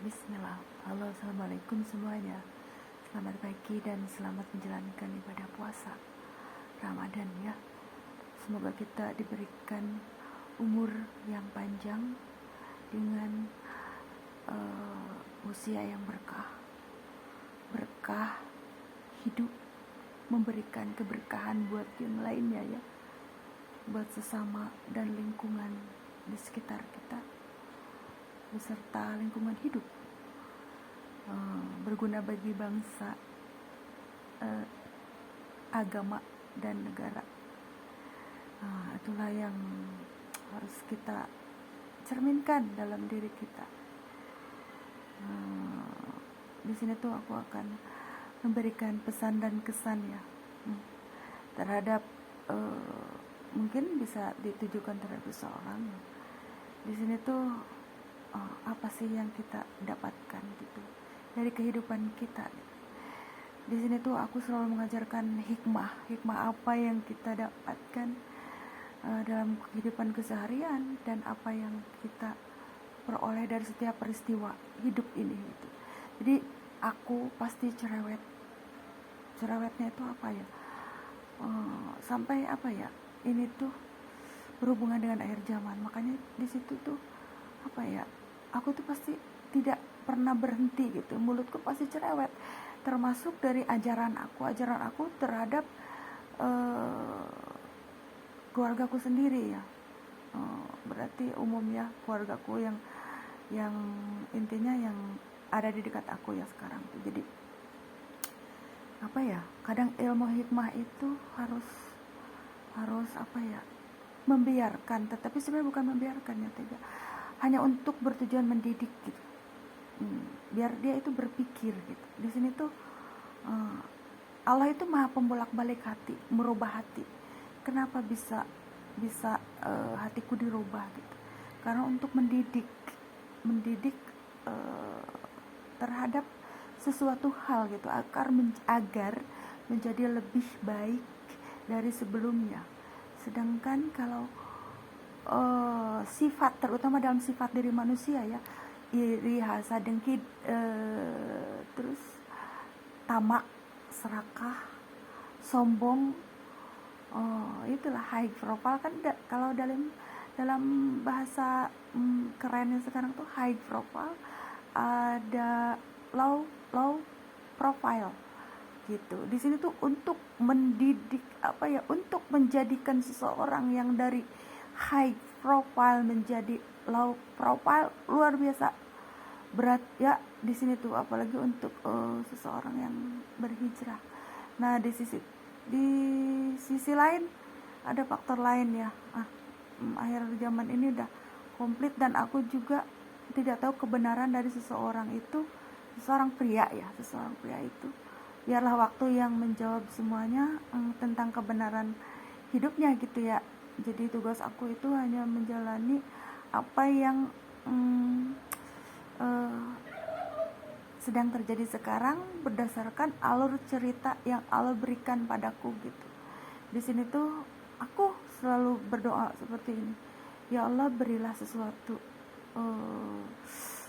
Bismillah. Halo, assalamualaikum semuanya. Selamat pagi dan selamat menjalankan ibadah puasa Ramadan ya. Semoga kita diberikan umur yang panjang dengan usia yang berkah hidup, memberikan keberkahan buat yang lainnya ya, buat sesama dan lingkungan di sekitar kita beserta lingkungan hidup, berguna bagi bangsa, agama dan negara. Itulah yang harus kita cerminkan dalam diri kita. Di sini tuh aku akan memberikan pesan dan kesan ya, terhadap mungkin bisa ditujukan terhadap seseorang. Di sini tuh apa sih yang kita dapatkan gitu dari kehidupan kita. Di sini tuh aku selalu mengajarkan hikmah apa yang kita dapatkan dalam kehidupan keseharian dan apa yang kita peroleh dari setiap peristiwa hidup ini gitu. Jadi aku pasti cerewetnya itu apa ya, sampai apa ya, ini tuh berhubungan dengan akhir zaman. Makanya di situ tuh apa ya, aku tuh pasti tidak pernah berhenti gitu, mulutku pasti cerewet, termasuk dari ajaran aku terhadap keluargaku sendiri ya. Berarti umumnya keluargaku yang intinya yang ada di dekat aku ya sekarang tuh. Jadi apa ya, kadang ilmu hikmah itu harus apa ya, membiarkan, tetapi sebenarnya bukan membiarkan ya, tidak, hanya untuk bertujuan mendidik gitu, biar dia itu berpikir gitu. Di sini tuh Allah itu maha pembolak-balik hati, merubah hati. Kenapa bisa hatiku dirubah gitu? Karena untuk mendidik terhadap sesuatu hal gitu, agar menjadi lebih baik dari sebelumnya. Sedangkan kalau sifat, terutama dalam sifat diri manusia ya, iri, hasad, dengki, terus tamak, serakah, sombong, itulah high profile kan. Kalau dalam bahasa kerennya sekarang tuh high profile, ada low profile gitu. Di sini tuh untuk mendidik apa ya, untuk menjadikan seseorang yang dari high profile menjadi low profile luar biasa berat ya di sini tuh, apalagi untuk seseorang yang berhijrah. Nah, di sisi lain ada faktor lain ya. Akhir zaman ini udah komplit dan aku juga tidak tahu kebenaran dari seseorang pria itu. Biarlah waktu yang menjawab semuanya tentang kebenaran hidupnya gitu ya. Jadi tugas aku itu hanya menjalani apa yang sedang terjadi sekarang berdasarkan alur cerita yang Allah berikan padaku gitu. Di sini tuh aku selalu berdoa seperti ini, ya Allah, berilah sesuatu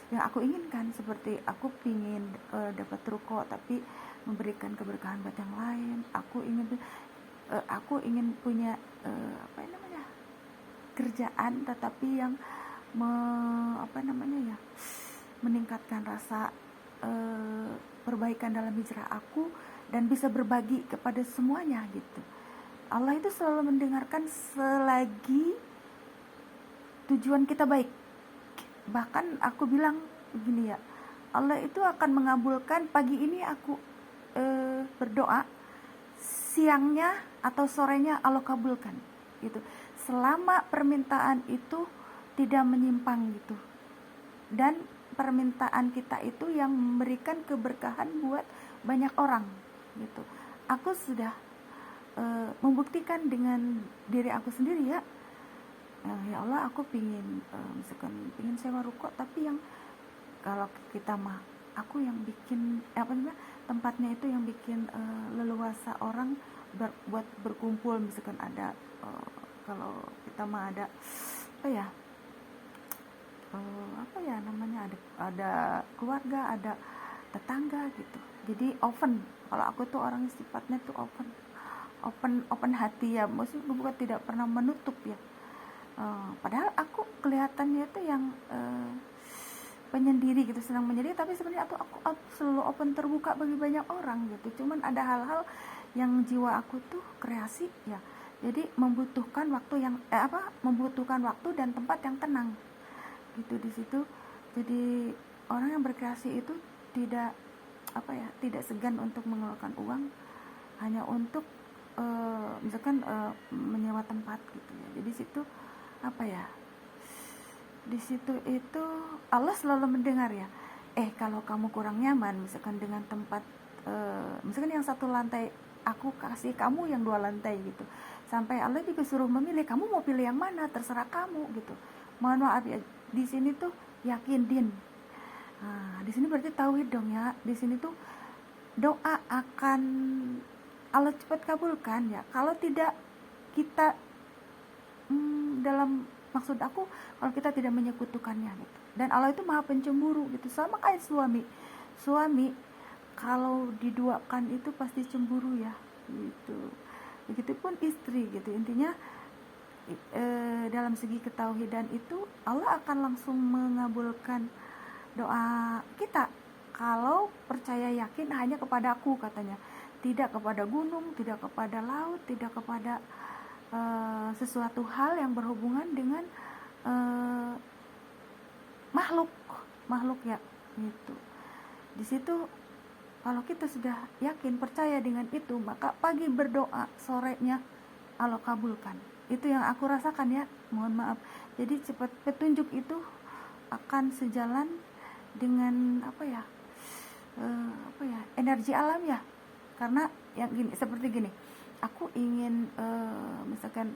yang aku inginkan. Seperti aku pingin dapat ruko tapi memberikan keberkahan buat yang lain. Aku ingin punya kerjaan tetapi yang meningkatkan rasa perbaikan dalam hijrah aku dan bisa berbagi kepada semuanya gitu. Allah itu selalu mendengarkan selagi tujuan kita baik. Bahkan aku bilang begini ya, Allah itu akan mengabulkan. Pagi ini aku berdoa, siangnya atau sorenya Allah kabulkan gitu, selama permintaan itu tidak menyimpang gitu, dan permintaan kita itu yang memberikan keberkahan buat banyak orang gitu. Aku sudah membuktikan dengan diri aku sendiri ya. Ya Allah, aku pingin pingin sewa ruko, tapi yang kalau kita mah aku yang bikin tempatnya itu yang bikin leluasa orang buat berkumpul. Misalkan ada kalau kita mah ada apa ya namanya, ada keluarga, ada tetangga gitu. Jadi open. Kalau aku tuh orang sifatnya tuh open, open hati ya, maksudnya bukan tidak pernah menutup ya. Padahal aku kelihatannya tuh yang penyendiri gitu, senang menyendiri, tapi sebenarnya aku selalu open, terbuka bagi banyak orang gitu. Cuman ada hal-hal yang jiwa aku tuh kreasi ya, jadi membutuhkan waktu yang membutuhkan waktu dan tempat yang tenang gitu di situ. Jadi orang yang berkreasi itu tidak tidak segan untuk mengeluarkan uang hanya untuk misalkan menyewa tempat gitu ya. Jadi situ di situ itu Allah selalu mendengar ya. Kalau kamu kurang nyaman misalkan dengan tempat misalkan yang satu lantai, aku kasih kamu yang 2 lantai gitu. Sampai Allah juga suruh memilih, kamu mau pilih yang mana, terserah kamu gitu. Mohon maaf ya, di sini tuh yakin din. Di sini berarti tauhid dong ya. Di sini tuh doa akan Allah cepat kabulkan ya. Kalau tidak kita dalam maksud aku, kalau kita tidak menyekutukannya gitu. Dan Allah itu maha pencemburu gitu. Sama kayak suami kalau diduakan itu pasti cemburu ya gitu. Begitupun istri gitu. Intinya dalam segi ketauhidan itu Allah akan langsung mengabulkan doa kita kalau percaya yakin hanya kepada aku, katanya. Tidak kepada gunung, tidak kepada laut, tidak kepada sesuatu hal yang berhubungan dengan makhluk ya gitu. Di situ kalau kita sudah yakin percaya dengan itu, maka pagi berdoa, sorenya Allah kabulkan. Itu yang aku rasakan ya, mohon maaf. Jadi cepat petunjuk itu akan sejalan dengan energi alam ya. Karena yang gini, seperti gini, aku ingin misalkan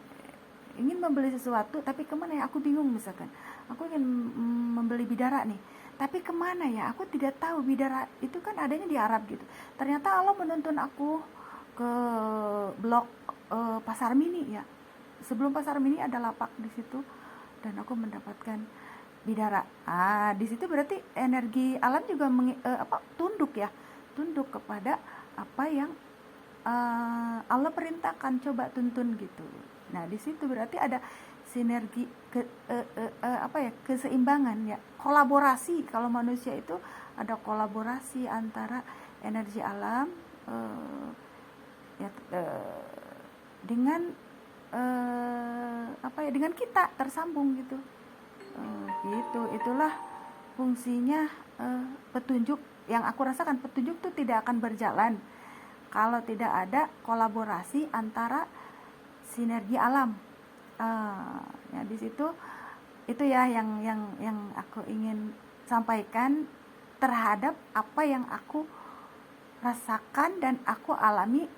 ingin membeli sesuatu, tapi kemana ya, aku bingung. Misalkan aku ingin membeli bidara nih, tapi kemana ya, aku tidak tahu. Bidara itu kan adanya di Arab gitu. Ternyata Allah menuntun aku ke blok Pasar Mini ya. Sebelum Pasar Mini ada lapak di situ, dan aku mendapatkan bidara. Di situ berarti energi alam juga tunduk kepada apa yang Allah perintahkan, coba tuntun gitu. Nah di situ berarti ada sinergi keseimbangan ya, kolaborasi. Kalau manusia itu ada kolaborasi antara energi alam dengan dengan kita tersambung gitu. Gitu, itulah fungsinya petunjuk. Yang aku rasakan, petunjuk tuh tidak akan berjalan kalau tidak ada kolaborasi antara sinergi alam. Ya di situ itu ya yang aku ingin sampaikan terhadap apa yang aku rasakan dan aku alami